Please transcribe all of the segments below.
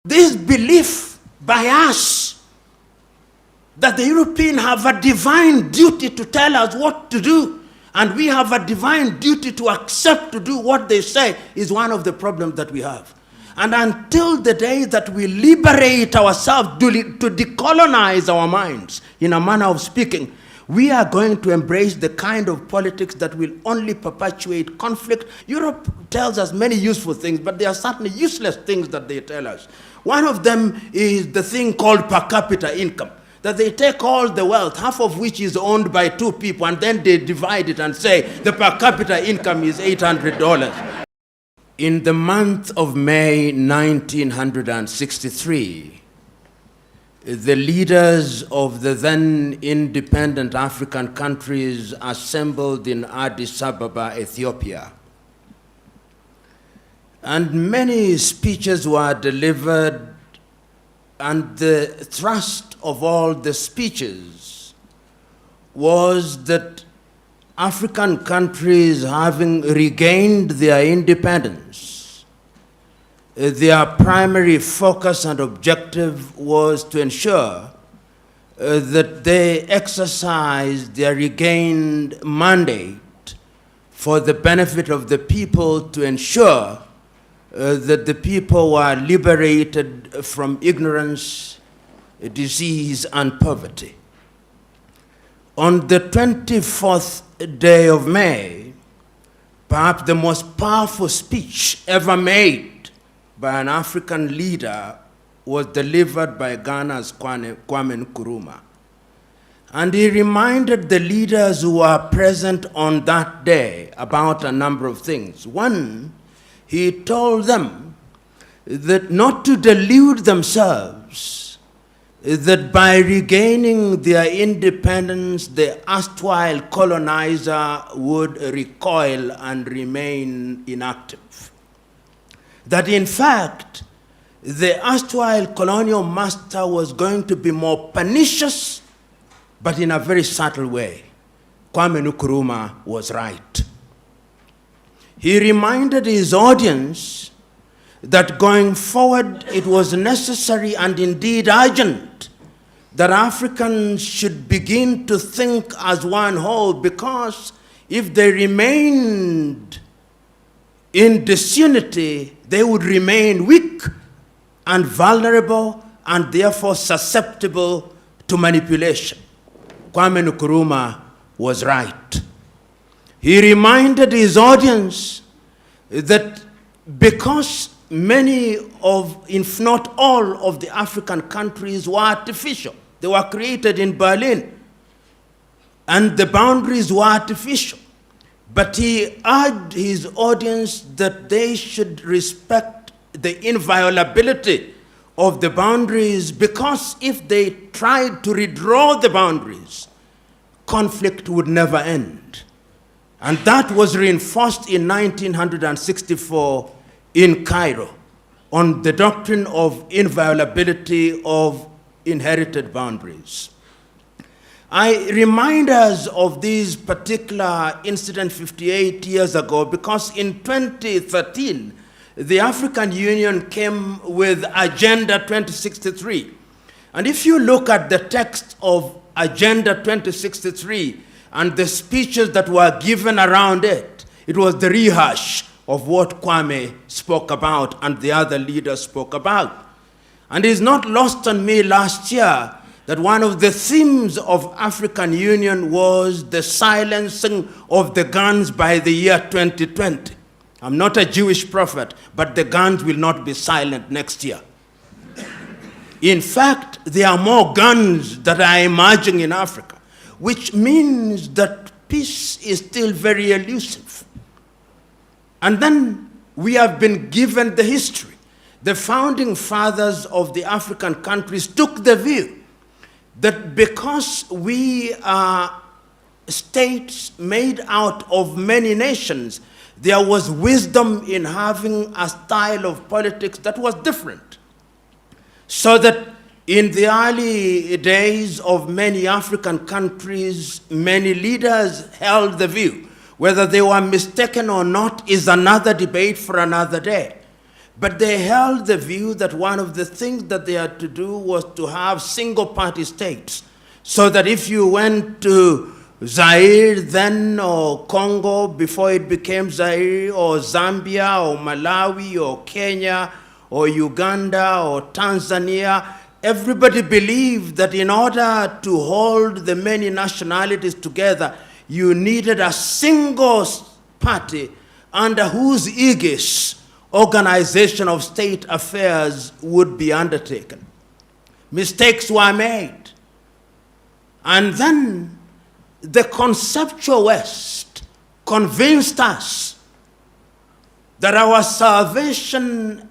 This belief by us that the Europeans have a divine duty to tell us what to do, and we have a divine duty to accept to do what they say, is one of the problems that we have. And until the day that we liberate ourselves to decolonize our minds, in a manner of speaking, we are going to embrace the kind of politics that will only perpetuate conflict. Europe tells us many useful things, but there are certainly useless things that they tell us. One of them is the thing called per capita income, that they take all the wealth, half of which is owned by 2 people, and then they divide it and say the per capita income is $800. In the month of May 1963, the leaders of the then independent African countries assembled in Addis Ababa, Ethiopia. And many speeches were delivered, and the thrust of all the speeches was that African countries, having regained their independence, their primary focus and objective was to ensure that they exercise their regained mandate for the benefit of the people, to ensure that the people were liberated from ignorance, disease, and poverty. On the 24th day of May, perhaps the most powerful speech ever made by an African leader was delivered by Ghana's Kwame Nkrumah. And he reminded the leaders who were present on that day about a number of things. One, he told them that not to delude themselves, that by regaining their independence, the erstwhile colonizer would recoil and remain inactive. That in fact, the erstwhile colonial master was going to be more pernicious, but in a very subtle way. Kwame Nkrumah was right. He reminded his audience that going forward, it was necessary and indeed urgent that Africans should begin to think as one whole, because if they remained in disunity, they would remain weak and vulnerable and therefore susceptible to manipulation. Kwame Nkrumah was right. He reminded his audience that because many of, if not all, of the African countries were artificial, they were created in Berlin, and the boundaries were artificial. But he urged his audience that they should respect the inviolability of the boundaries, because if they tried to redraw the boundaries, conflict would never end. And that was reinforced in 1964 in Cairo on the doctrine of inviolability of inherited boundaries. I remind us of this particular incident 58 years ago because in 2013, the African Union came with Agenda 2063. And if you look at the text of Agenda 2063 and the speeches that were given around it, it was the rehash of what Kwame spoke about and the other leaders spoke about. And it's not lost on me last year that one of the themes of African Union was the silencing of the guns by the year 2020. I'm not a Jewish prophet, but the guns will not be silent next year. In fact, there are more guns that are emerging in Africa, which means that peace is still very elusive. And then we have been given the history. The founding fathers of the African countries took the view that because we are states made out of many nations, there was wisdom in having a style of politics that was different. So that in the early days of many African countries, many leaders held the view. Whether they were mistaken or not is another debate for another day. But they held the view that one of the things that they had to do was to have single-party states, so that if you went to Zaire then, or Congo before it became Zaire, or Zambia, or Malawi, or Kenya, or Uganda, or Tanzania, everybody believed that in order to hold the many nationalities together, you needed a single party under whose aegis organization of state affairs would be undertaken. Mistakes were made. And then the conceptual West convinced us that our salvation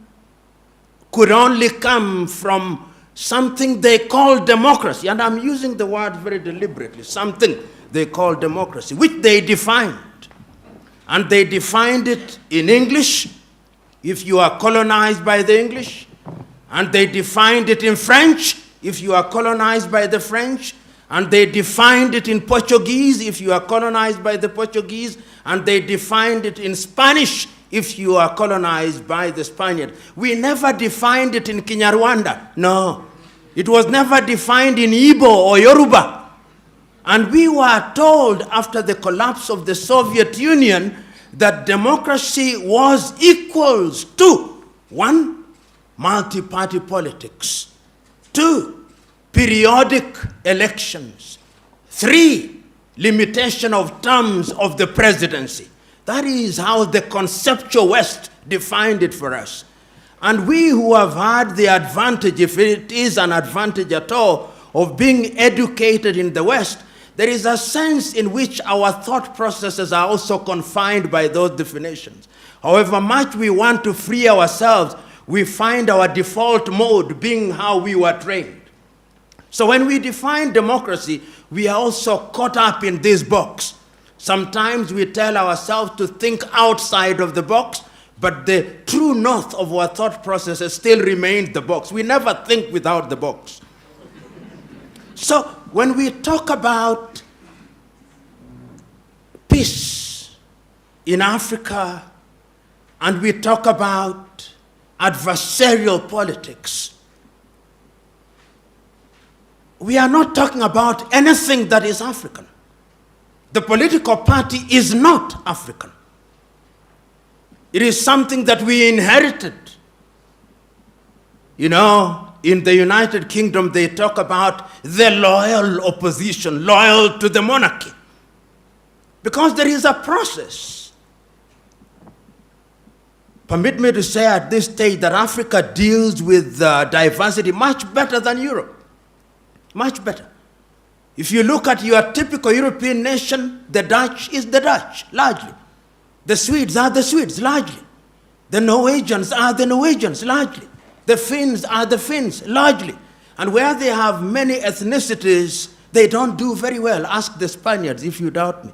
could only come from something they call democracy. And I'm using the word very deliberately, something they call democracy, which they defined. And they defined it in English, if you are colonized by the English. And they defined it in French, if you are colonized by the French. And they defined it in Portuguese, if you are colonized by the Portuguese. And they defined it in Spanish, if you are colonized by the Spaniard. We never defined it in Kinyarwanda. No. It was never defined in Igbo or Yoruba. And we were told after the collapse of the Soviet Union that democracy was equals to 1, multi-party politics, 2, periodic elections, 3, limitation of terms of the presidency. That is how the conceptual West defined it for us. And we who have had the advantage, if it is an advantage at all, of being educated in the West, there is a sense in which our thought processes are also confined by those definitions. However much we want to free ourselves, we find our default mode being how we were trained. So when we define democracy, we are also caught up in this box. Sometimes we tell ourselves to think outside of the box, but the true north of our thought processes still remains the box. We never think without the box. So when we talk about peace in Africa, and we talk about adversarial politics, we are not talking about anything that is African. The political party is not African. It is something that we inherited. You know, in the United Kingdom, they talk about the loyal opposition, loyal to the monarchy. Because there is a process. Permit me to say at this stage that Africa deals with diversity much better than Europe. Much better. If you look at your typical European nation, the Dutch is the Dutch, largely. The Swedes are the Swedes, largely. The Norwegians are the Norwegians, largely. The Finns are the Finns, largely. And where they have many ethnicities, they don't do very well. Ask the Spaniards if you doubt me.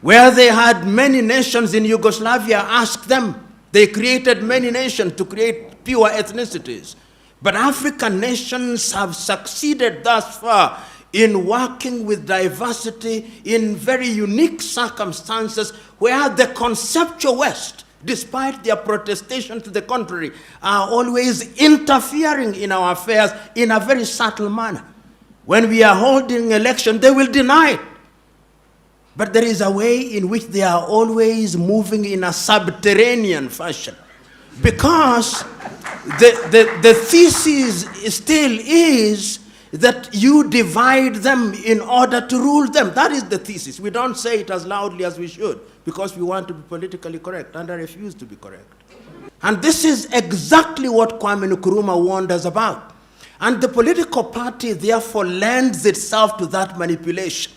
Where they had many nations in Yugoslavia, ask them. They created many nations to create pure ethnicities. But African nations have succeeded thus far in working with diversity in very unique circumstances where the conceptual West, despite their protestation to the contrary, are always interfering in our affairs in a very subtle manner. When we are holding election, they will deny it. But there is a way in which they are always moving in a subterranean fashion. Because the thesis still is that you divide them in order to rule them. That is the thesis. We don't say it as loudly as we should because we want to be politically correct, and I refuse to be correct. And this is exactly what Kwame Nkrumah warned us about. And the political party therefore lends itself to that manipulation.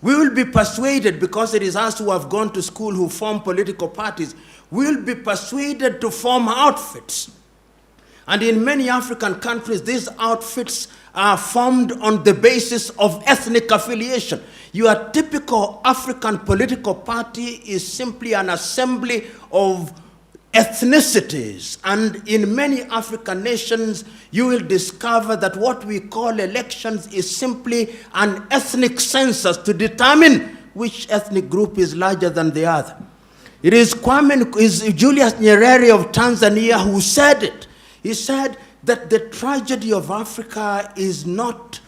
We will be persuaded, because it is us who have gone to school who form political parties, we will be persuaded to form outfits. And in many African countries, these outfits are formed on the basis of ethnic affiliation. Your typical African political party is simply an assembly of ethnicities. And in many African nations, you will discover that what we call elections is simply an ethnic census to determine which ethnic group is larger than the other. It is Julius Nyerere of Tanzania who said it. He said that the tragedy of Africa is not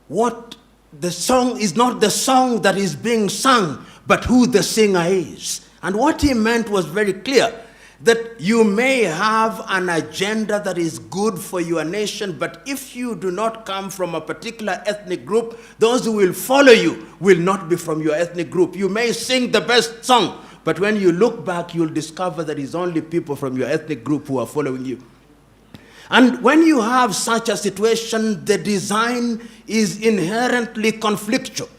what the song is, not the song that is being sung, but who the singer is. And what he meant was very clear, that you may have an agenda that is good for your nation, but if you do not come from a particular ethnic group, those who will follow you will not be from your ethnic group. You may sing the best song, but when you look back, you'll discover that it's only people from your ethnic group who are following you. And when you have such a situation, the design is inherently conflictual.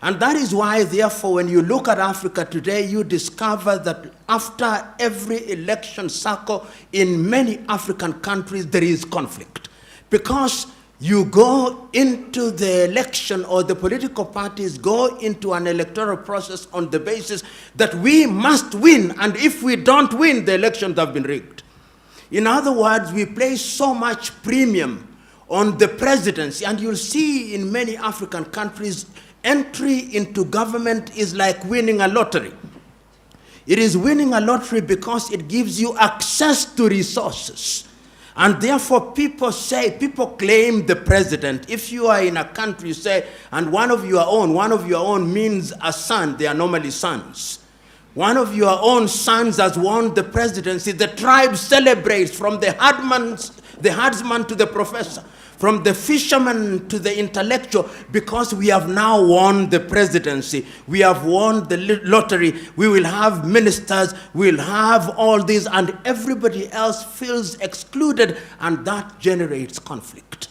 And that is why, therefore, when you look at Africa today, you discover that after every election cycle in many African countries, there is conflict. Because you go into the election, or the political parties go into an electoral process on the basis that we must win, and if we don't win, the elections have been rigged. In other words, we place so much premium on the presidency, and you'll see in many African countries, entry into government is like winning a lottery. It is winning a lottery because it gives you access to resources. And therefore, people claim the president. If you are in a country, say, and one of your own means a son, they are normally sons. One of your own sons has won the presidency. The tribe celebrates, from the herdsman to the professor, from the fisherman to the intellectual, because we have now won the presidency. We have won the lottery. We will have ministers. We'll have all these, and everybody else feels excluded, and that generates conflict.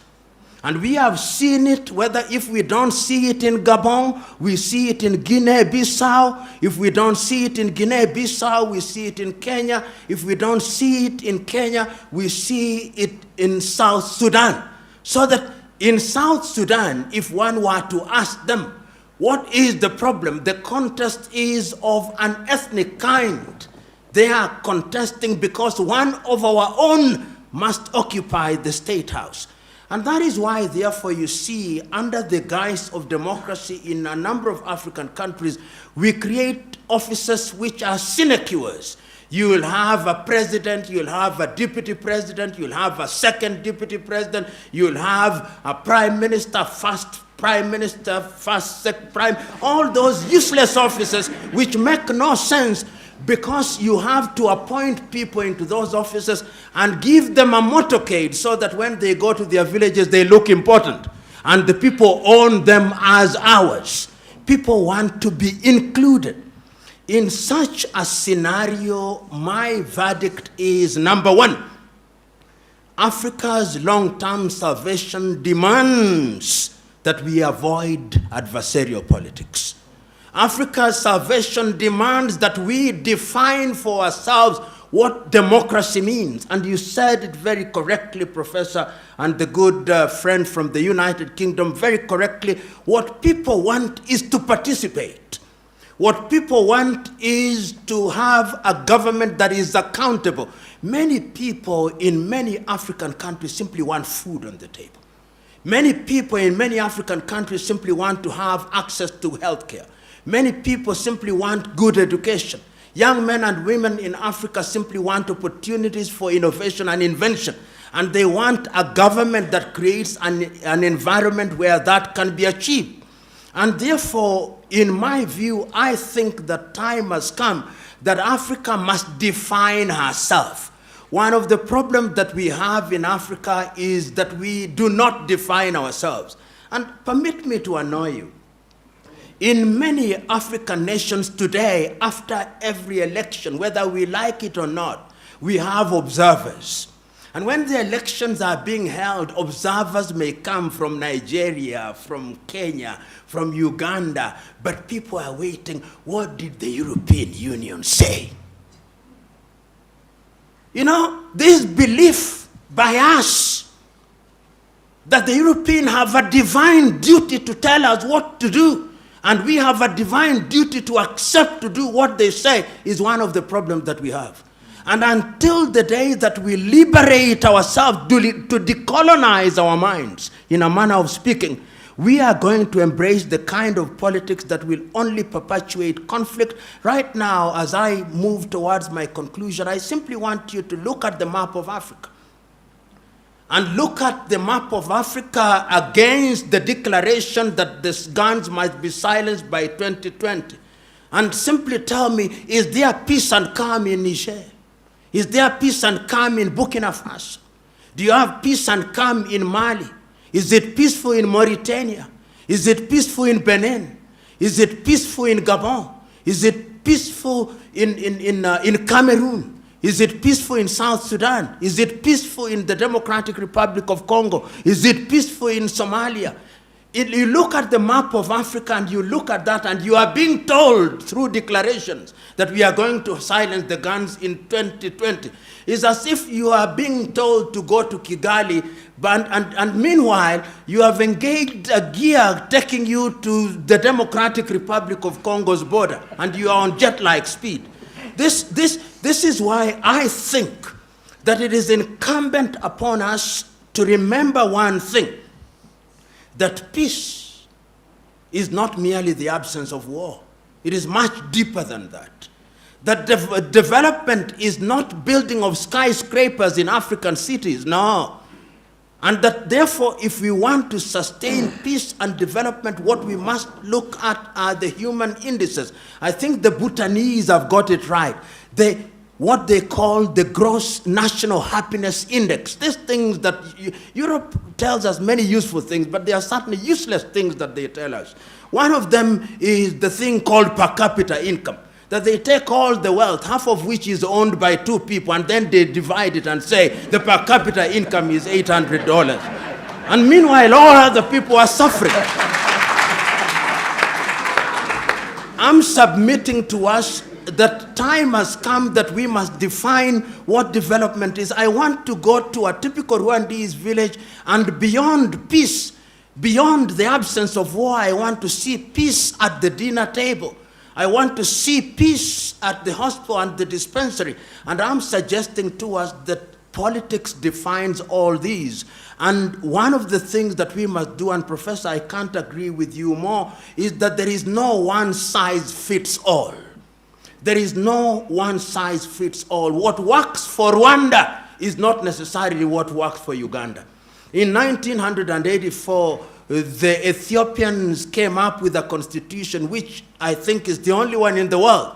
And we have seen it, whether if we don't see it in Gabon, we see it in Guinea-Bissau. If we don't see it in Guinea-Bissau, we see it in Kenya. If we don't see it in Kenya, we see it in South Sudan. So that in South Sudan, if one were to ask them, what is the problem? The contest is of an ethnic kind. They are contesting because one of our own must occupy the state house. And that is why, therefore, you see, under the guise of democracy in a number of African countries, we create offices which are sinecures. You will have a president, you'll have a deputy president, you'll have a second deputy president, you'll have a prime minister, first prime minister, first second prime, all those useless offices which make no sense, because you have to appoint people into those offices and give them a motorcade so that when they go to their villages, they look important. And the people own them as ours. People want to be included. In such a scenario, my verdict is, number one, Africa's long-term salvation demands that we avoid adversarial politics. Africa's salvation demands that we define for ourselves what democracy means. And you said it very correctly, Professor, and the good friend from the United Kingdom, very correctly. What people want is to participate. What people want is to have a government that is accountable. Many people in many African countries simply want food on the table. Many people in many African countries simply want to have access to healthcare. Many people simply want good education. Young men and women in Africa simply want opportunities for innovation and invention. And they want a government that creates an environment where that can be achieved. And therefore, in my view, I think that time has come that Africa must define herself. One of the problems that we have in Africa is that we do not define ourselves. And permit me to annoy you. In many African nations today, after every election, whether we like it or not, we have observers. And when the elections are being held, observers may come from Nigeria, from Kenya, from Uganda, but people are waiting, what did the European Union say? You know, this belief by us that the Europeans have a divine duty to tell us what to do, and we have a divine duty to accept to do what they say, is one of the problems that we have. And until the day that we liberate ourselves to decolonize our minds, in a manner of speaking, we are going to embrace the kind of politics that will only perpetuate conflict. Right now, as I move towards my conclusion, I simply want you to look at the map of Africa. And look at the map of Africa against the declaration that the guns might be silenced by 2020. And simply tell me, is there peace and calm in Niger? Is there peace and calm in Burkina Faso? Do you have peace and calm in Mali? Is it peaceful in Mauritania? Is it peaceful in Benin? Is it peaceful in Gabon? Is it peaceful in Cameroon? Is it peaceful in South Sudan? Is it peaceful in the Democratic Republic of Congo? Is it peaceful in Somalia? You look at the map of Africa and you look at that and you are being told through declarations that we are going to silence the guns in 2020. It's as if you are being told to go to Kigali, and meanwhile you have engaged a gear taking you to the Democratic Republic of Congo's border and you are on jet-like speed. This is why I think that it is incumbent upon us to remember one thing, that peace is not merely the absence of war. It is much deeper than that. That development is not building of skyscrapers in African cities, no. And that therefore, if we want to sustain peace and development, what we must look at are the human indices. I think the Bhutanese have got it right. What they call the gross national happiness index. These things that Europe tells us many useful things, but there are certainly useless things that they tell us. One of them is the thing called per capita income, that they take all the wealth, half of which is owned by 2 people, and then they divide it and say the per capita income is $800. And meanwhile, all other people are suffering. I'm submitting to us that time has come that we must define what development is. I want to go to a typical Rwandese village, and beyond peace, beyond the absence of war, I want to see peace at the dinner table. I want to see peace at the hospital and the dispensary. And I'm suggesting to us that politics defines all these. And one of the things that we must do, and Professor, I can't agree with you more, is that there is no one size fits all. There is no one size fits all. What works for Rwanda is not necessarily what works for Uganda. In 1984, the Ethiopians came up with a constitution which I think is the only one in the world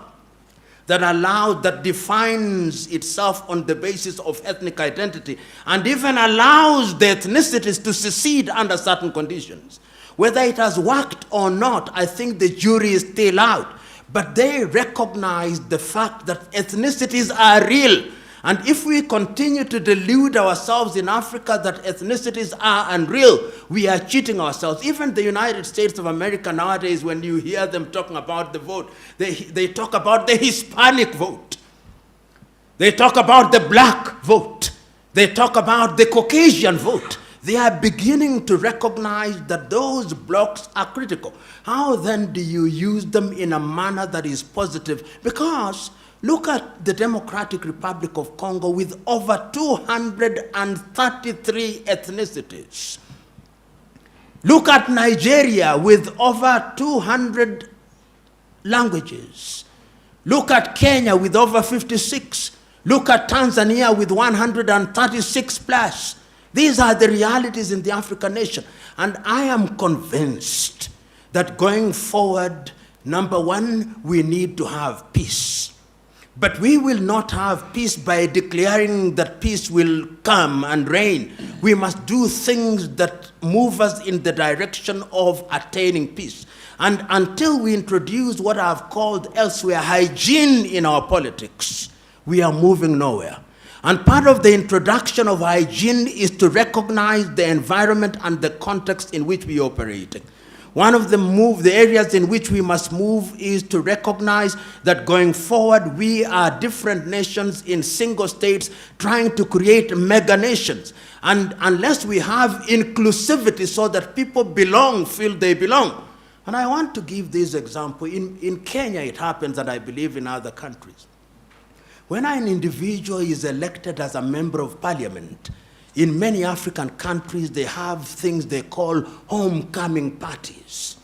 that defines itself on the basis of ethnic identity, and even allows the ethnicities to secede under certain conditions. Whether it has worked or not, I think the jury is still out. But they recognize the fact that ethnicities are real. And if we continue to delude ourselves in Africa that ethnicities are unreal, we are cheating ourselves. Even the United States of America nowadays, when you hear them talking about the vote, they talk about the Hispanic vote. They talk about the black vote. They talk about the Caucasian vote. They are beginning to recognize that those blocks are critical. How then do you use them in a manner that is positive? Because look at the Democratic Republic of Congo with over 233 ethnicities. Look at Nigeria with over 200 languages. Look at Kenya with over 56. Look at Tanzania with 136 plus. These are the realities in the African nation. And I am convinced that going forward, number one, we need to have peace. But we will not have peace by declaring that peace will come and reign. We must do things that move us in the direction of attaining peace. And until we introduce what I've called elsewhere hygiene in our politics, we are moving nowhere. And part of the introduction of hygiene is to recognize the environment and the context in which we are operating. One of the areas in which we must move is to recognize that going forward, we are different nations in single states trying to create mega nations. And unless we have inclusivity so that people feel they belong. And I want to give this example. In Kenya, it happens, and I believe in other countries. When an individual is elected as a member of parliament, In many African countries, they have things they call homecoming parties.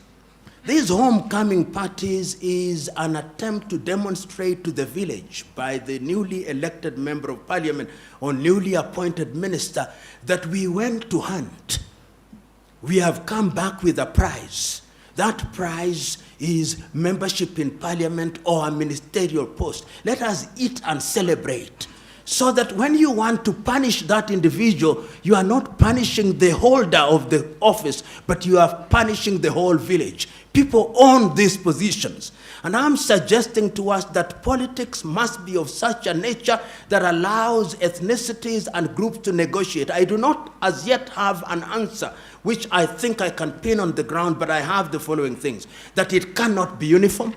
These homecoming parties is an attempt to demonstrate to the village by the newly elected member of parliament or newly appointed minister that we went to hunt. We have come back with a prize. That prize is membership in parliament or a ministerial post. Let us eat and celebrate. So that when you want to punish that individual, you are not punishing the holder of the office, but you are punishing the whole village. People own these positions. And I'm suggesting to us that politics must be of such a nature that allows ethnicities and groups to negotiate. I do not as yet have an answer, which I think I can pin on the ground, but I have the following things: that it cannot be uniform,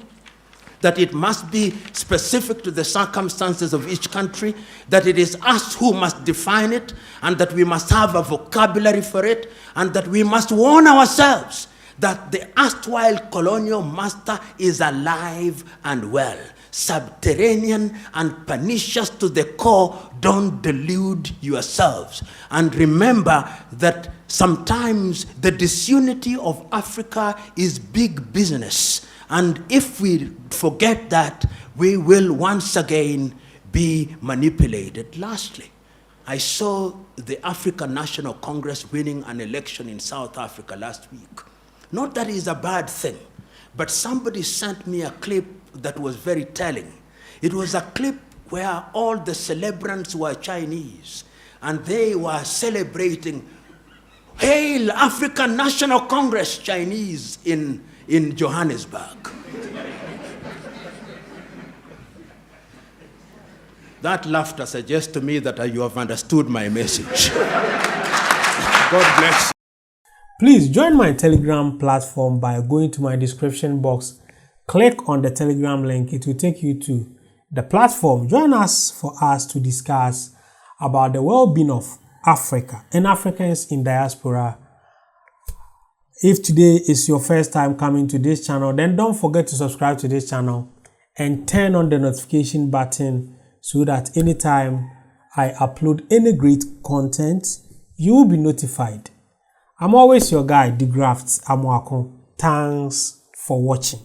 that it must be specific to the circumstances of each country, that it is us who must define it, and that we must have a vocabulary for it, and that we must warn ourselves that the erstwhile colonial master is alive and well, subterranean and pernicious to the core. Don't delude yourselves. And remember that sometimes the disunity of Africa is big business. And if we forget that, we will once again be manipulated. Lastly, I saw the African National Congress winning an election in South Africa last week. Not that it's a bad thing, but somebody sent me a clip that was very telling. It was a clip where all the celebrants were Chinese, and they were celebrating, "Hail African National Congress," Chinese in Johannesburg. That laughter suggests to me that you have understood my message. God bless you. Please join my Telegram platform by going to my description box. Click on the Telegram link. It will take you to the platform. Join us for us to discuss about the well-being of Africa and Africans in diaspora. If today is your first time coming to this channel, then don't forget to subscribe to this channel and turn on the notification button so that anytime I upload any great content, you will be notified. I'm always your guy, De-Graft Amoako. Thanks for watching.